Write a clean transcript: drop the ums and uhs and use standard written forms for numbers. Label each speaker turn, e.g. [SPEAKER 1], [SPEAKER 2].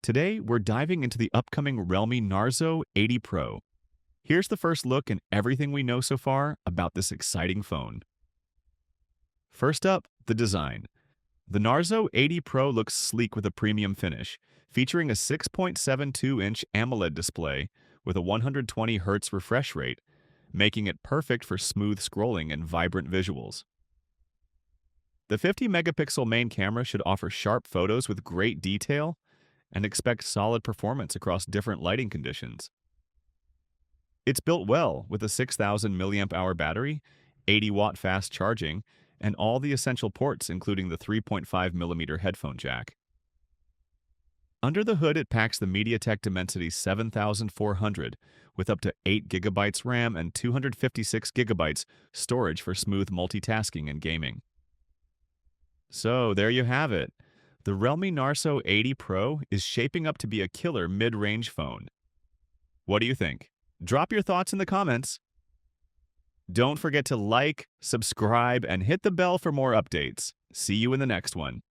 [SPEAKER 1] Today, we're diving into the upcoming Realme Narzo 80 Pro. Here's the first look and everything we know so far about this exciting phone. First up, the design. The Narzo 80 Pro looks sleek with a premium finish, featuring a 6.72-inch AMOLED display with a 120 Hz refresh rate, making it perfect for smooth scrolling and vibrant visuals. The 50-megapixel main camera should offer sharp photos with great detail, and expect solid performance across different lighting conditions. It's built well with a 6,000 mAh battery, 80-watt fast charging, and all the essential ports including the 3.5mm headphone jack. Under the hood, it packs the MediaTek Dimensity 7400 with up to 8 GB RAM and 256 GB storage for smooth multitasking and gaming. So there you have it. The Realme Narzo 80 Pro is shaping up to be a killer mid-range phone. What do you think? Drop your thoughts in the comments. Don't forget to like, subscribe, and hit the bell for more updates. See you in the next one.